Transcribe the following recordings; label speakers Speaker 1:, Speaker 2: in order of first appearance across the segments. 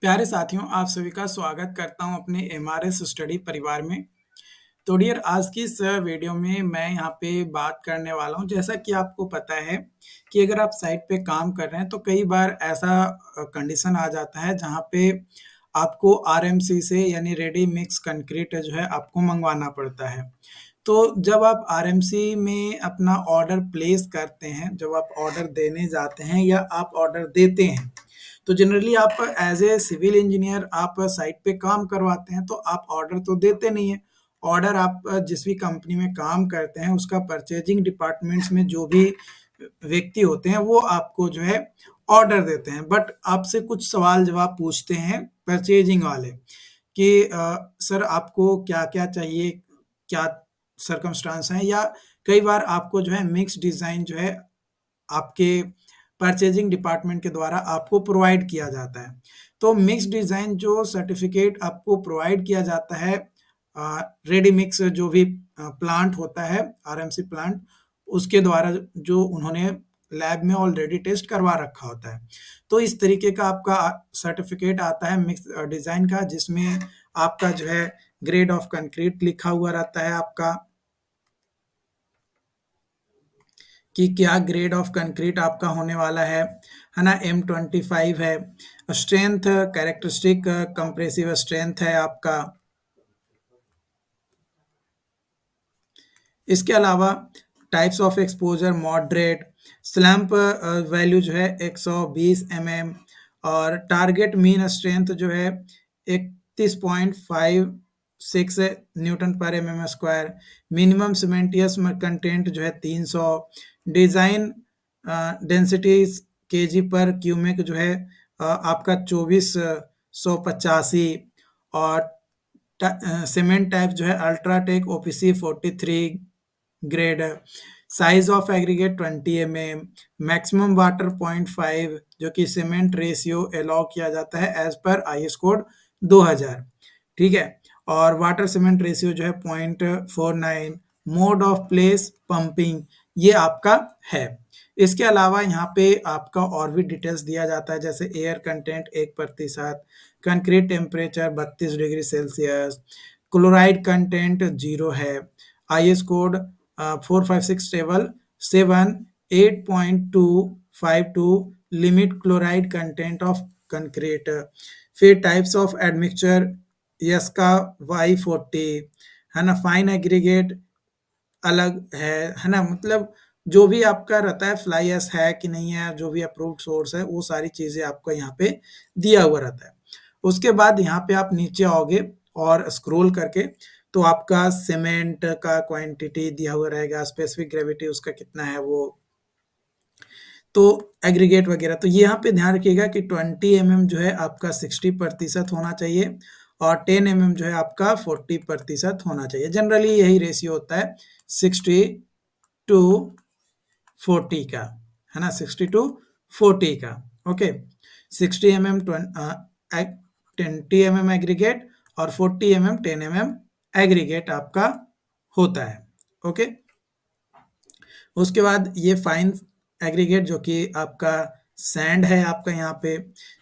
Speaker 1: प्यारे साथियों, आप सभी का स्वागत करता हूं अपने एमआरएस स्टडी परिवार में। तो डियर, आज की इस वीडियो में मैं यहाँ पे बात करने वाला हूं। जैसा कि आपको पता है कि अगर आप साइट पे काम कर रहे हैं तो कई बार ऐसा कंडीशन आ जाता है जहाँ पे आपको आरएमसी से यानी रेडी मिक्स कंक्रीट जो है आपको मंगवाना पड़ता है। तो जब आप आरएमसी में अपना ऑर्डर प्लेस करते हैं, जब आप ऑर्डर देने जाते हैं या आप ऑर्डर देते हैं, तो जनरली आप एज ए सिविल इंजीनियर आप साइट पे काम करवाते हैं, तो आप ऑर्डर तो देते नहीं है। ऑर्डर आप जिस भी कंपनी में काम करते हैं उसका परचेजिंग डिपार्टमेंट्स में जो भी व्यक्ति होते हैं वो आपको जो है ऑर्डर देते हैं, बट आपसे कुछ सवाल जवाब पूछते हैं परचेजिंग वाले कि सर आपको क्या क्या चाहिए, क्या सरकमस्टांस हैं, या कई बार आपको जो है मिक्स डिज़ाइन जो है आपके परचेजिंग डिपार्टमेंट के द्वारा आपको प्रोवाइड किया जाता है। तो मिक्स डिज़ाइन जो सर्टिफ़िकेट आपको प्रोवाइड किया जाता है, रेडी मिक्स जो भी प्लांट होता है, आरएमसी प्लांट, उसके द्वारा जो उन्होंने लैब में ऑलरेडी टेस्ट करवा रखा होता है। तो इस तरीके का आपका सर्टिफ़िकेट आता है मिक्स डिज़ाइन का, जिसमें आपका जो है ग्रेड ऑफ कंक्रीट लिखा हुआ रहता है आपका, कि क्या ग्रेड ऑफ कंक्रीट आपका होने वाला है ना। M25 है, स्ट्रेंथ कैरेक्टरिस्टिक कंप्रेसिव स्ट्रेंथ है आपका। इसके अलावा types of exposure moderate, स्लैम्प value जो है 120 mm, और टारगेट मीन स्ट्रेंथ जो है 31.56 न्यूटन पर mm स्क्वायर, मिनिमम सीमेंटियस कंटेंट जो है 300, डिजाइन डेंसिटीज केजी पर क्यूमिक जो है आपका 2485, और सीमेंट टाइप जो है UltraTech OPC 43 grade, size of aggregate 20 mm, maximum water 0.5, जो कि सीमेंट रेशियो अलाउ किया जाता है एज पर आईएस कोड 2000, ठीक है। और वाटर सीमेंट रेशियो जो है 0.49, मोड ऑफ प्लेस पंपिंग, ये आपका है। इसके अलावा यहाँ पे आपका और भी डिटेल्स दिया जाता है, जैसे air content 1%, concrete temperature 32 degree Celsius, chloride content 0 है, IS code 456 table 7 8.252 limit chloride content of concrete. फिर टाइप्स ऑफ एडमिक्सचर यस का Y40 है ना, फाइन एग्रीगेट अलग है ना, मतलब जो भी आपका रहता है फ्लाई एश है कि नहीं है, जो भी अप्रूव्ड सोर्स है, वो सारी चीज़ें आपको यहाँ पे दिया हुआ रहता है। उसके बाद यहाँ पे आप नीचे आओगे और स्क्रॉल करके तो आपका सीमेंट का क्वांटिटी दिया हुआ रहेगा, स्पेसिफिक ग्रेविटी उसका कितना है वो, तो एग्रीगेट वगैरह। तो यहाँ पे ध्यान रखिएगा कि 20 mm जो है आपका 60% होना चाहिए, और 10 mm जो है आपका 40% होना चाहिए। जनरली यही रेशियो होता है 60 टू 40 का, है ना, 60 टू 40 का। ओके, 60 mm 20 mm एग्रीगेट, और 40 mm 10 mm एग्रीगेट आपका होता है। ओके, उसके बाद ये फाइन एग्रीगेट जो कि आपका सैंड है आपका यहाँ पे,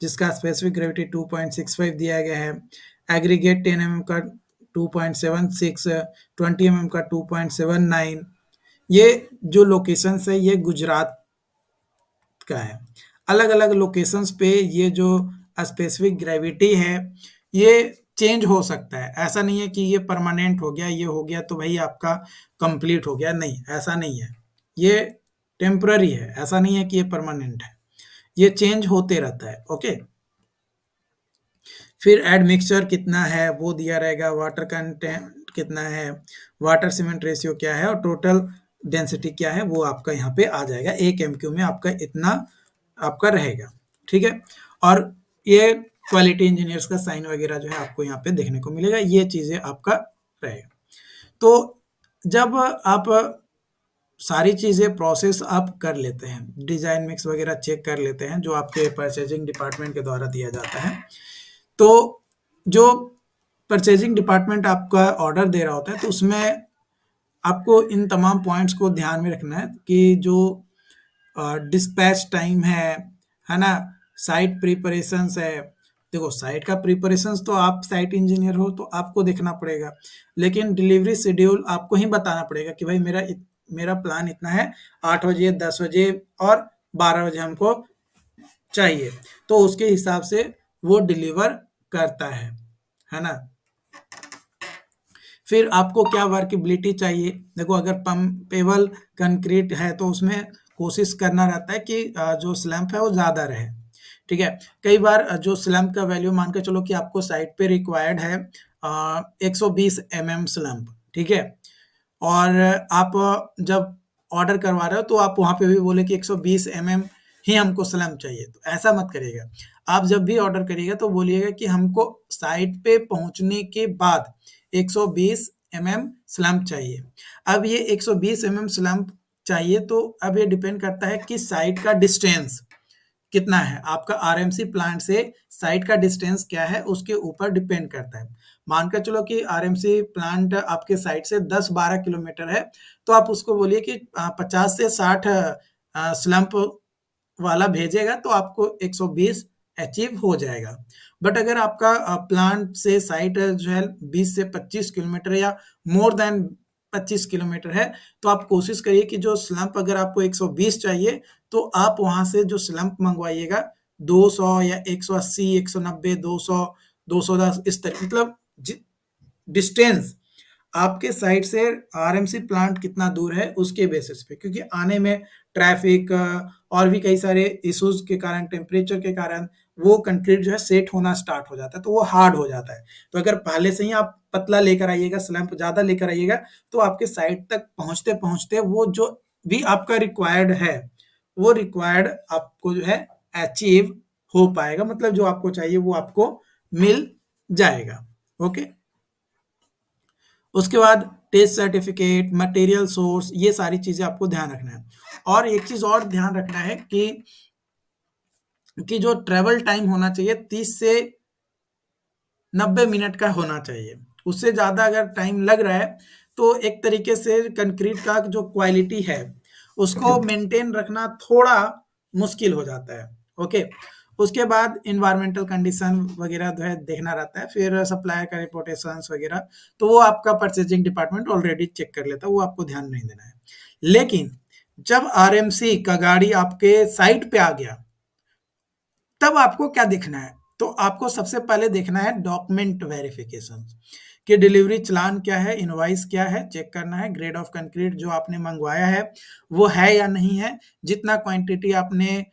Speaker 1: जिसका स्पेसिफिक ग्रेविटी 2.65 दिया गया है। एग्रीगेट 10 mm का 2.76, 20 mm का 2.79। ये जो लोकेशंस है ये गुजरात का है। अलग अलग लोकेशंस पे ये जो स्पेसिफिक ग्रेविटी है ये चेंज हो सकता है। ऐसा नहीं है कि ये परमानेंट हो गया, ये हो गया तो भाई आपका कंप्लीट हो गया, नहीं, ऐसा नहीं है। ये टेम्पररी है, ऐसा नहीं है कि ये परमानेंट है, ये चेंज होते रहता है। ओके, फिर एड मिक्सचर कितना है वो दिया रहेगा, वाटर कंटेंट कितना है, वाटर सीमेंट रेशियो क्या है, और टोटल डेंसिटी क्या है, वो आपका यहाँ पे आ जाएगा। 1 MQ में आपका इतना आपका रहेगा, ठीक है। और ये क्वालिटी इंजीनियर्स का साइन वगैरह जो है आपको यहाँ पे देखने को मिलेगा, ये चीज़ें आपका रहेगा। तो जब आप सारी चीज़ें प्रोसेस आप कर लेते हैं, डिज़ाइन मिक्स वगैरह चेक कर लेते हैं जो आपके परचेजिंग डिपार्टमेंट के द्वारा दिया जाता है, तो जो परचेजिंग डिपार्टमेंट आपका ऑर्डर दे रहा होता है तो उसमें आपको इन तमाम पॉइंट्स को ध्यान में रखना है कि जो डिस्पैच टाइम है ना, साइट प्रिपरेशंस है, देखो साइट का प्रिपरेशंस तो आप साइट इंजीनियर हो तो आपको देखना पड़ेगा, लेकिन डिलीवरी शेड्यूल आपको ही बताना पड़ेगा कि भाई मेरा प्लान इतना है, 8 बजे, 10 बजे और 12 बजे हमको चाहिए, तो उसके हिसाब से वो डिलीवर करता है ना? फिर आपको क्या वर्केबिलिटी चाहिए? देखो अगर पंपेबल कंक्रीट है तो उसमें कोशिश करना रहता है कि जो स्लैम्प है वो ज़्यादा रहे, ठीक है? कई बार जो स्लैम्प का वैल्यू मान के चलो कि आपको साइट पे रिक्वायर्ड है 120 एमएम स्लैम्प, ठीक है? और आप जब ऑर्डर करवा रहे हो तो आप वहाँ पे भी बोले कि 120 एमएम ही हमको स्लैम्प चाहिए, तो ऐसा मत करिएगा। आप जब भी ऑर्डर करिएगा तो बोलिएगा कि हमको साइट पे पहुँचने के बाद 120 एमएम स्लैम्प चाहिए। अब ये 120 एमएम स्लैम्प चाहिए तो अब ये डिपेंड करता है कि साइट का डिस्टेंस कितना है, आपका आरएमसी प्लांट से साइट का डिस्टेंस क्या है, उसके ऊपर डिपेंड करता है। मानकर चलो कि आरएमसी प्लांट आपके साइट से 10-12 किलोमीटर है, तो आप उसको बोलिए कि 50 से 60 स्लम्प वाला भेजेगा तो आपको 120 अचीव हो जाएगा। बट अगर आपका प्लांट से साइट जो है 20 से 25 किलोमीटर या मोर देन 25 किलोमीटर है, तो आप कोशिश करिए कि जो स्लम्प अगर आपको 120 चाहिए, तो आप वहाँ से जो स्लम्प मंगवाइएगा 200 या 180, 190, 200, 210 इस तरह मतलब डिस्टेंस आपके साइड से आरएमसी प्लांट कितना दूर है उसके बेसिस पे, क्योंकि आने में ट्रैफिक और भी कई सारे इश्यूज के कारण, टेम्परेचर के कारण वो कंक्रीट जो है सेट होना स्टार्ट हो जाता है, तो वो हार्ड हो जाता है। तो अगर पहले से ही आप पतला लेकर आइएगा, स्लैम्प ज़्यादा लेकर आइएगा, तो आपके साइड तक पहुँचते-पहुँचते वो जो भी आपका रिक्वायर्ड है, वो रिक्वायर्ड आपको जो है अचीव हो पाएगा, मतलब जो आपको चाहिए वो आपको मिल जाएगा। ओके? उसके बाद टेस्ट सर्टिफिकेट, मटेरियल सोर्स, ये सारी चीज़ें आपको ध्यान रखना है। और एक चीज़ और ध्यान रखना है कि जो ट्रैवल टाइम होना चाहिए 30 से 90 मिनट का होना चाहिए। उससे ज़्यादा अगर टाइम लग रहा है, तो एक तरीके से कंक्रीट का जो क्वालिटी है, उसको मेंटेन रखना थोड़ा मुश्किल हो जाता है। ओके? उसके बाद एनवायरमेंटल कंडीशन वगैरह जो है देखना रहता है, फिर सप्लायर का रिपोर्टेशंस वगैरह, तो वो आपका परचेजिंग डिपार्टमेंट ऑलरेडी चेक कर लेता है, वो आपको ध्यान नहीं देना है। लेकिन जब आरएमसी का गाड़ी आपके साइट पे आ गया, तब आपको क्या देखना है? तो आपको सबसे पहले देखना है डॉक्यूमेंट वेरिफिकेशन कि डिलीवरी चालान क्या है, इनवॉइस क्या है, चेक करना है। ग्रेड ऑफ कंक्रीट जो आपने मंगवाया है, वो है या नहीं है। जितना क्वांटिटी आपने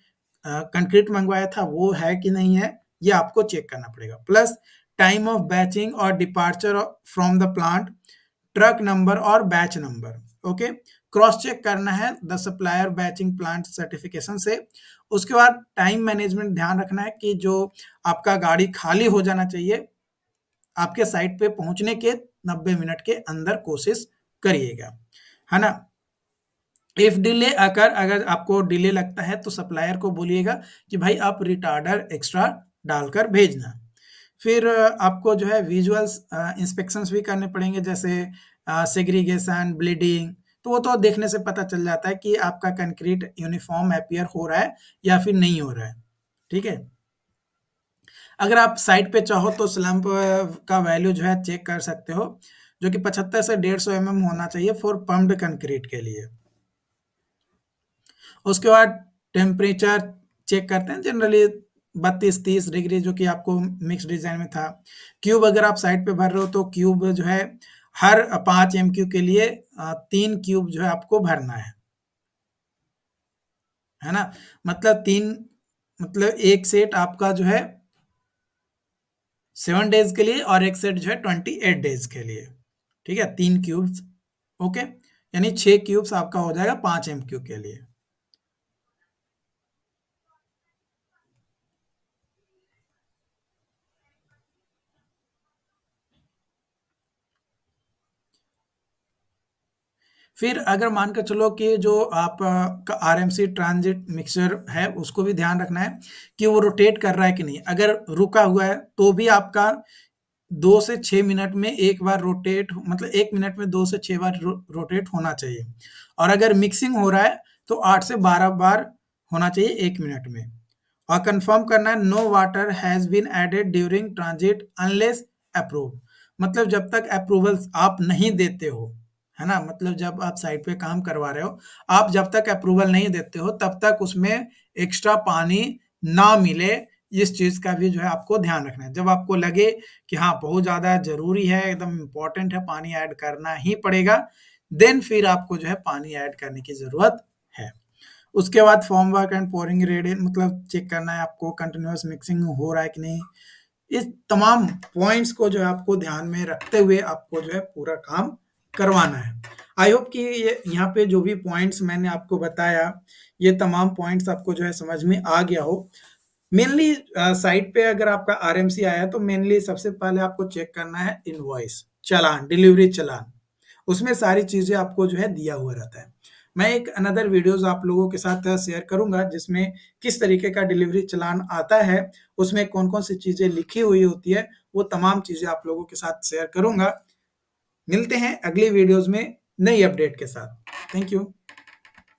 Speaker 1: कंक्रीट मंगवाया था, वो है कि नहीं है, ये आपको चेक करना पड़ेगा। प्लस टाइम ऑफ बैचिंग और departure from the plant, truck number और batch number. Okay? Cross check करना है the supplier batching plant certification से। उसके बाद टाइम मैनेजमेंट ध्यान रखना है कि जो आपका गाड़ी खाली हो जाना चाहिए, आपके साइट पे पहुंचने के 90 मिनट के अंदर कोशिश करिएगा, है ना? इफ डिले अगर आपको डिले लगता है तो सप्लायर को बोलिएगा कि भाई आप रिटार्डर एक्स्ट्रा डालकर भेजना। फिर आपको जो है विजुअल्स इंस्पेक्शंस भी करने पड़ेंगे, जैसे सेग्रीगेशन, ब्लीडिंग, तो वो तो देखने से पता चल जाता है कि आपका कंक्रीट यूनिफॉर्म अपीयर हो रहा है या फिर नहीं हो रहा है, ठीक है? अगर आप साइट पे चाहो तो स्लम्प का वैल्यू जो है चेक कर सकते हो, जो कि 75 से 150 एमएम होना चाहिए फॉर पम्प्ड कंक्रीट के लिए। उसके बाद टेम्परेचर चेक करते हैं जनरली 32-30 डिग्री, जो कि आपको मिक्स डिजाइन में था। क्यूब अगर आप साइड पे भर रहे हो तो क्यूब जो है हर 5 एमक्यू के लिए 3 क्यूब जो है आपको भरना है ना? मतलब 3 मतलब एक सेट आपका जो है 7 डेज के लिए और एक सेट जो है 28 डेज के लिए, ठीक है? 3 क्यूब्स। ओके? यानी 6 क्यूब्स आपका हो जाएगा 5 एमक्यू के लिए। फिर अगर मान के चलो कि जो आप का आरएमसी ट्रांजिट मिक्सर है, उसको भी ध्यान रखना है कि वो रोटेट कर रहा है कि नहीं। अगर रुका हुआ है तो भी आपका 2 से 6 मिनट में एक बार रोटेट, मतलब 1 मिनट में 2 से 6 बार रोटेट होना चाहिए। और अगर मिक्सिंग हो रहा है तो 8 से 12 बार होना चाहिए 1 मिनट में। और कंफर्म करना है no water has been added during transit unless approve. मतलब जब तक अप्रूवल्स आप नहीं देते हो, है ना, मतलब जब आप साइट पे काम करवा रहे हो, आप जब तक अप्रूवल नहीं देते हो तब तक उसमें एक्स्ट्रा पानी ना मिले, इस चीज का भी जो है आपको ध्यान रखना है। जब आपको लगे कि हाँ बहुत ज्यादा जरूरी है, एकदम इम्पोर्टेंट है, पानी ऐड करना ही पड़ेगा, देन फिर आपको जो है पानी ऐड करने की जरूरत है। उसके बाद form work and pouring ready, मतलब चेक करना है आपको कंटिन्यूअस मिक्सिंग हो रहा है कि नहीं। इस तमाम पॉइंट्स को जो है आपको ध्यान में रखते हुए आपको जो है पूरा काम करवाना है। आई होप कि ये यहाँ पे जो भी पॉइंट्स मैंने आपको बताया, ये तमाम पॉइंट्स आपको जो है समझ में आ गया हो। मेनली साइट पे अगर आपका आरएमसी आया तो मेनली सबसे पहले आपको चेक करना है इनवॉइस, चालान, डिलीवरी चालान। उसमें सारी चीजें आपको जो है दिया हुआ रहता है। मैं एक अनदर वीडियोस आप लोगों के साथ शेयर करूंगा जिसमें किस तरीके का डिलीवरी चालान आता है, उसमें कौन कौन सी चीजें लिखी हुई होती है, वो तमाम चीजें आप लोगों के साथ शेयर करूंगा। मिलते हैं अगली वीडियोस में नई अपडेट के साथ। Thank you.